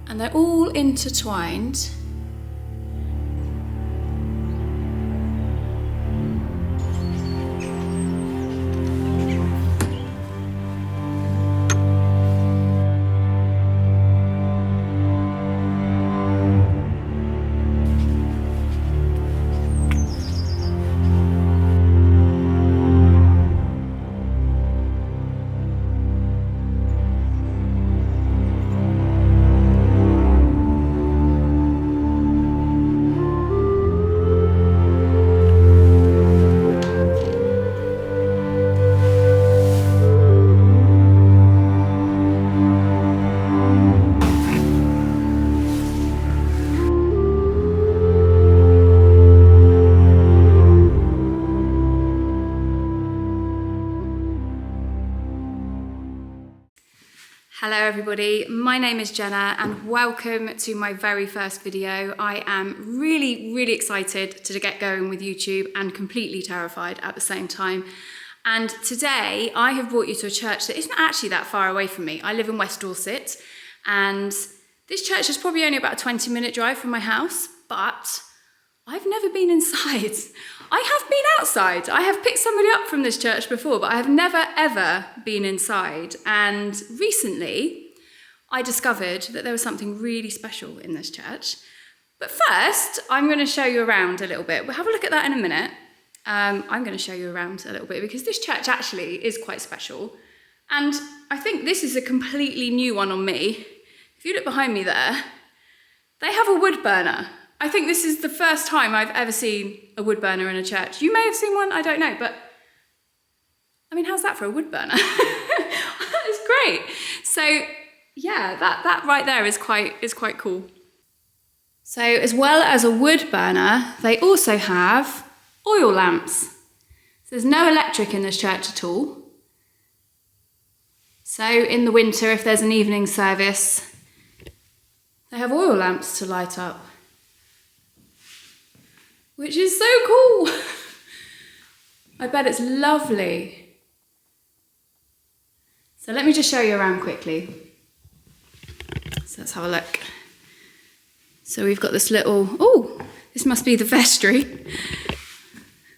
and they're all intertwined. Hello everybody, my name is Jenna and welcome to my very first video. I am really excited to get going with YouTube and completely terrified at the same time. And today I have brought you to a church that isn't actually that far away from me. I live in West Dorset and this church is probably only about a 20-minute drive from my house, but I've never been inside. I have been outside. I have picked somebody up from this church before, but I have never ever been inside. And recently, I discovered that there was something really special in this church. But first, I'm going to show you around a little bit. We'll have a look at that in a minute. I'm going to show you around a little bit because this church actually is quite special. And I think this is a completely new one on me. If you look behind me there, they have a wood burner. I think this is the first time I've ever seen a wood burner in a church. You may have seen one, I don't know, but I mean, how's that for a wood burner? It's great. So yeah, that right there is quite cool. So as well as a wood burner, they also have oil lamps. So there's no electric in this church at all. So in the winter, if there's an evening service, they have oil lamps to light up, which is so cool. I bet it's lovely. So let me just show you around quickly. So let's have a look. So we've got this little, this must be the vestry.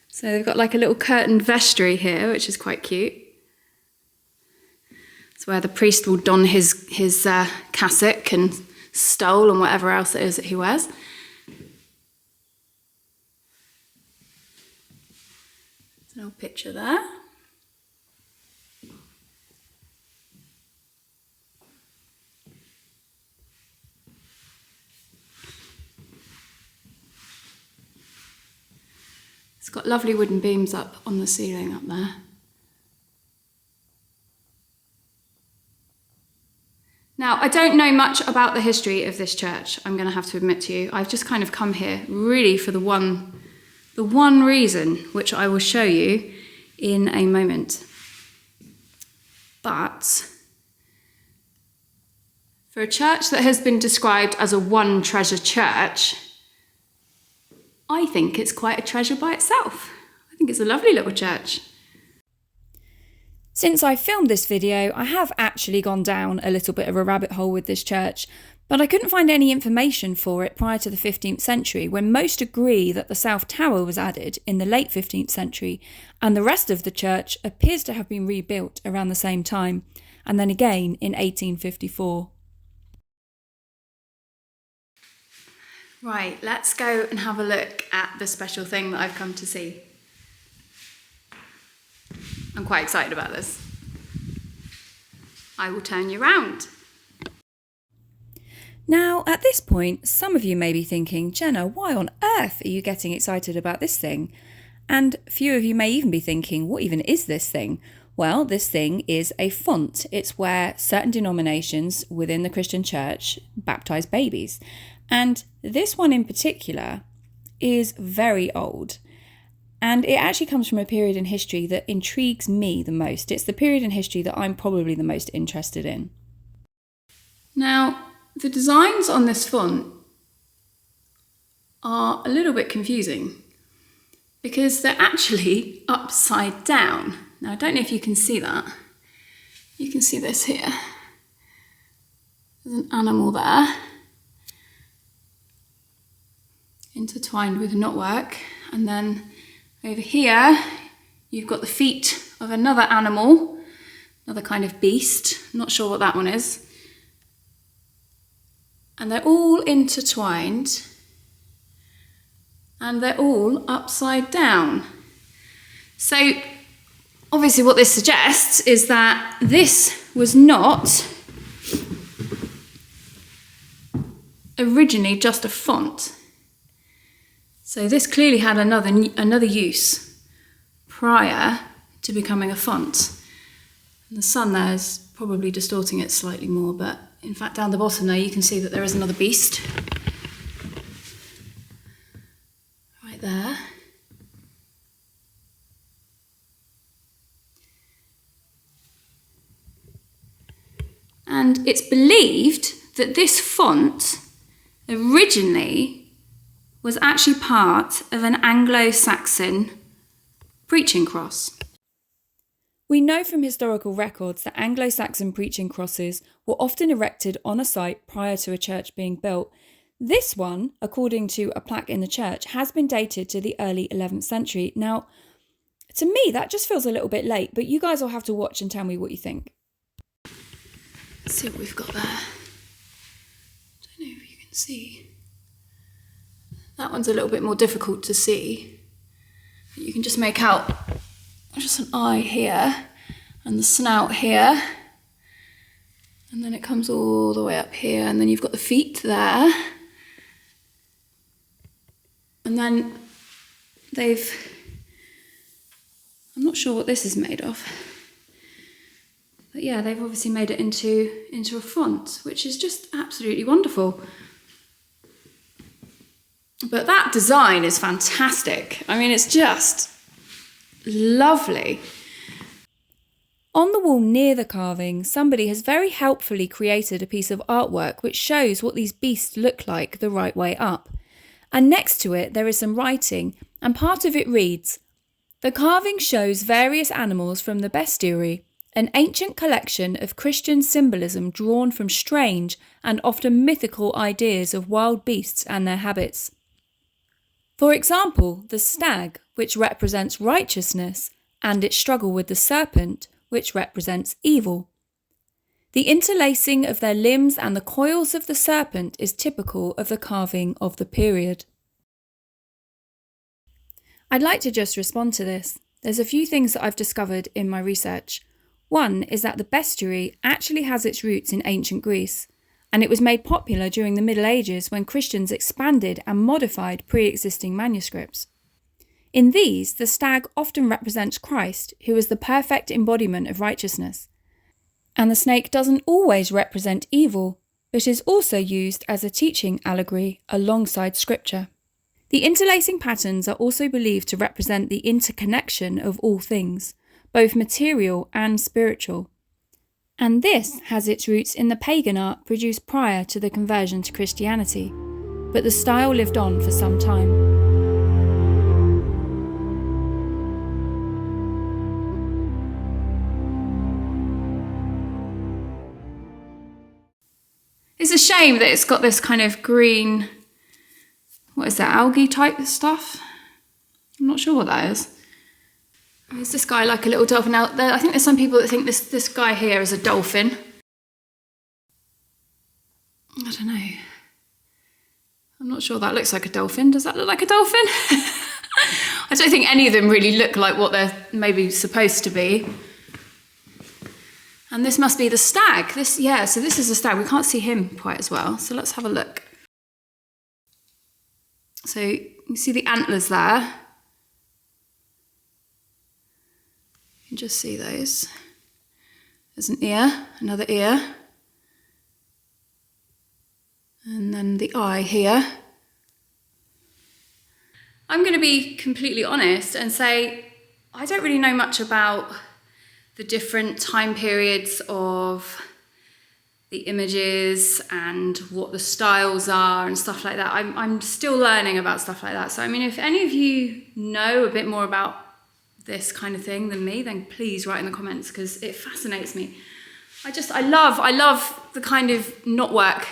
So they've got like a little curtained vestry here, which is quite cute. It's where the priest will don his cassock and stole and whatever else it is that he wears. Little picture there. It's got lovely wooden beams up on the ceiling up there. Now, I don't know much about the history of this church, I'm going to have to admit to you. I've just kind of come here really for the one reason, which I will show you in a moment. But for a church that has been described as a one treasure church, I think it's quite a treasure by itself. I think it's a lovely little church. Since I filmed this video, I have actually gone down a little bit of a rabbit hole with this church, but I couldn't find any information for it prior to the 15th century, when most agree that the South Tower was added in the late 15th century, and the rest of the church appears to have been rebuilt around the same time, and then again in 1854. Right, let's go and have a look at the special thing that I've come to see. I'm quite excited about this. I will turn you around. Now, at this point, some of you may be thinking, Jenna, why on earth are you getting excited about this thing? And a few of you may even be thinking, what even is this thing? Well, this thing is a font. It's where certain denominations within the Christian church baptise babies. And this one in particular is very old. And it actually comes from a period in history that intrigues me the most. It's the period in history that I'm probably the most interested in. Now, the designs on this font are a little bit confusing because they're actually upside down. Now, I don't know if you can see that. You can see this here. There's an animal there. intertwined with knotwork. And then over here, you've got the feet of another animal, another kind of beast. Not sure what that one is. And they're all intertwined, and they're all upside down. So obviously what this suggests is that this was not originally just a font. So this clearly had another use prior to becoming a font. And the sun there is probably distorting it slightly more, but in fact down the bottom there you can see that there is another beast. Right there. And it's believed that this font originally was actually part of an Anglo-Saxon preaching cross. We know from historical records that Anglo-Saxon preaching crosses were often erected on a site prior to a church being built. This one, according to a plaque in the church, has been dated to the early 11th century. Now, to me, that just feels a little bit late, but you guys will have to watch and tell me what you think. Let's see what we've got there. I don't know if you can see. That one's a little bit more difficult to see. You can just make out just an eye here and the snout here. And then it comes all the way up here, and then you've got the feet there. And then I'm not sure what this is made of. But yeah, they've obviously made it into a font, which is just absolutely wonderful. But that design is fantastic. I mean, it's just lovely. On the wall near the carving, somebody has very helpfully created a piece of artwork which shows what these beasts look like the right way up. And next to it, there is some writing, and part of it reads, "The carving shows various animals from the bestiary, an ancient collection of Christian symbolism drawn from strange and often mythical ideas of wild beasts and their habits. For example, the stag, which represents righteousness, and its struggle with the serpent, which represents evil. The interlacing of their limbs and the coils of the serpent is typical of the carving of the period." I'd like to just respond to this. There's a few things that I've discovered in my research. One is that the bestiary actually has its roots in ancient Greece, and it was made popular during the Middle Ages when Christians expanded and modified pre-existing manuscripts. In these, the stag often represents Christ, who is the perfect embodiment of righteousness. And the snake doesn't always represent evil, but is also used as a teaching allegory alongside scripture. The interlacing patterns are also believed to represent the interconnection of all things, both material and spiritual. And this has its roots in the pagan art produced prior to the conversion to Christianity, but the style lived on for some time. It's a shame that it's got this kind of green, what is that, algae type stuff? I'm not sure what that is. Is this guy like a little dolphin? Now, I think there's some people that think this guy here is a dolphin. I don't know. I'm not sure that looks like a dolphin. Does that look like a dolphin? I don't think any of them really look like what they're maybe supposed to be. And this must be the stag. So this is the stag. We can't see him quite as well. So let's have a look. So you see the antlers there. You can just see those. There's an ear, another ear. And then the eye here. I'm going to be completely honest and say I don't really know much about the different time periods of the images and what the styles are and stuff like that. I'm still learning about stuff like that. So, I mean, if any of you know a bit more about this kind of thing than me, then please write in the comments, because it fascinates me. I love the kind of knotwork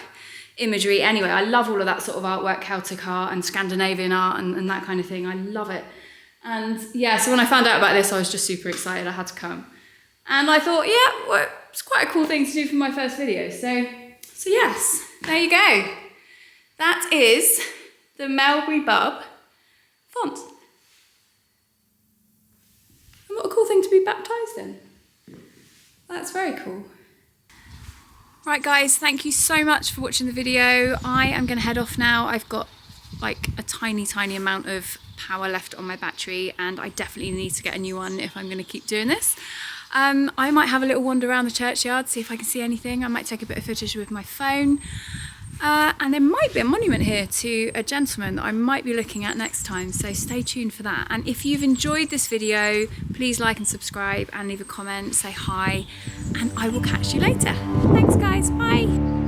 imagery anyway. I love all of that sort of artwork, Celtic art and Scandinavian art and that kind of thing. I love it. And yeah, so when I found out about this, I was just super excited. I had to come. And I thought, yeah, well, it's quite a cool thing to do for my first video. So yes, there you go. That is the Melbury Bubb font. And what a cool thing to be baptised in. That's very cool. Right guys, thank you so much for watching the video. I am going to head off now. I've got like a tiny amount of power left on my battery and I definitely need to get a new one if I'm going to keep doing this. I might have a little wander around the churchyard, see if I can see anything. I might take a bit of footage with my phone. And there might be a monument here to a gentleman that I might be looking at next time, so stay tuned for that. And if you've enjoyed this video, please like and subscribe and leave a comment, say hi, and I will catch you later. Thanks guys, bye.